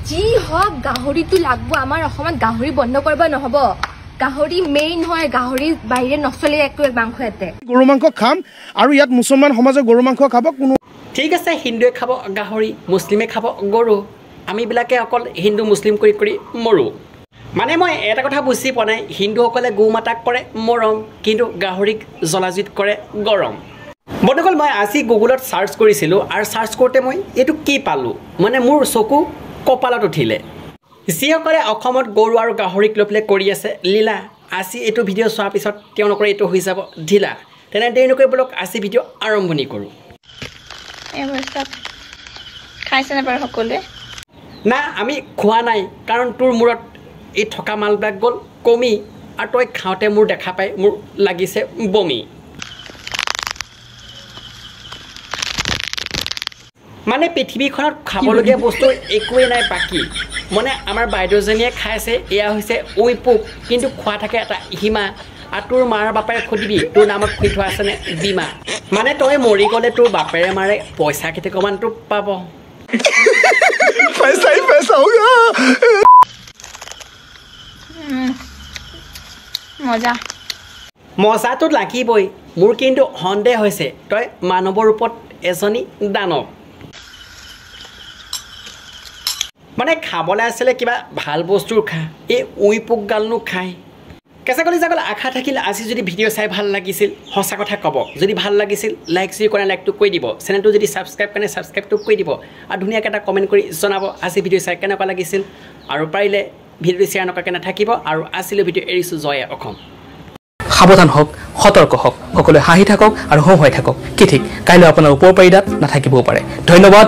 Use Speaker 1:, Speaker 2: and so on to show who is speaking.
Speaker 1: যি হওক গাহৰিটো লাগব আমাৰ অসমত গাহৰি বন্ধ কৰিব নহব গাহৰি মেইন হয় গাহৰি বাহিৰে নচলে একো এক মাংস এতে
Speaker 2: গৰু মাংস খাম আৰু ইয়াত মুছলমান সমাজে গৰু মাংস খাব কোনো
Speaker 3: ঠিক আছে হিন্দুৱে খাব গাহৰি মুছলিমে খাব গৰু আমিবিলাকে অকল হিন্দু মুছলিম কৰি কৰি মৰো মানে মই এটা কথা বুজি পোৱা নাই হিন্দুসকলে গৌ মাতাক কৰে মৰম কিন্তু গাহৰিক জলাজুইত কৰে গৰম বন্ধুসকল মই আজি গুগলত চাৰ্চ কৰিছিলোঁ আৰু চাৰ্চ কৰোঁতে মই এইটো কি পালোঁ মানে মোৰ চকু কপালত উঠিলে যিসকলে অসমত গৰু আৰু গাহৰিক লৈ পেলাই কৰি আছে লীলা আজি এইটো ভিডিঅ' চোৱাৰ পিছত তেওঁলোকৰ এইটো হৈ যাব ঢিলা তেনে দেৰি নকৰি বলক আজি ভিডিঅ' আৰম্ভণি কৰোঁ
Speaker 1: খাইছেনে বাৰু সকলোৱে
Speaker 3: না আমি খোৱা নাই কাৰণ তোৰ মূৰত এই থকা মালবিলাক গ'ল কমি আৰু তই খাওঁতে মোৰ দেখা পাই মোৰ লাগিছে বমি মানে পৃথিৱীখনত খাবলগীয়া বস্তু একোৱেই নাই বাকী মানে আমাৰ বাইদেউজনীয়ে খাইছে এয়া হৈছে উই পোক কিন্তু খোৱা থাকে এটা সীমা আৰু তোৰ মাৰ বাপেৰে সুধিবি তোৰ নামত খুলি থোৱা আছেনে বীমা মানে তই মৰি গ'লে তোৰ বাপেৰে মাৰে পইচা কেইটামান তোৰ পাব মজাটো লাগিবই মোৰ কিন্তু সন্দেহ হৈছে তই মানৱৰ ৰূপত এজনী দানৱ মানে খাবলৈ আছিলে কিবা ভাল বস্তুৰ খা এই উই পোকগালনো খায় কেঁচা কলি জাগল আশা থাকিল আজি যদি ভিডিঅ' চাই ভাল লাগিছিল সঁচা কথা ক'ব যদি ভাল লাগিছিল লাইক যদি কৰে লাইকটো কৈ দিব চেনেলটো যদি ছাবস্ক্ৰাইব কৰে ছাবস্ক্ৰাইবটো কৈ দিব আৰু ধুনীয়াকৈ এটা কমেণ্ট কৰি জনাব আজি ভিডিঅ' চাই কেনেকুৱা লাগিছিল আৰু পাৰিলে ভিডিঅ'টো শ্বেয়াৰ নকৰাকৈ নাথাকিব আৰু আজিলৈ ভিডিঅ' এৰিছোঁ জয় অসম
Speaker 4: সাৱধান হওক সতৰ্ক হওক সকলোৱে হাঁহি থাকক আৰু হওঁ হৈ থাকক কি ঠিক কাইলৈ আপোনাৰ উপকাৰিতাত নাথাকিবও পাৰে ধন্যবাদ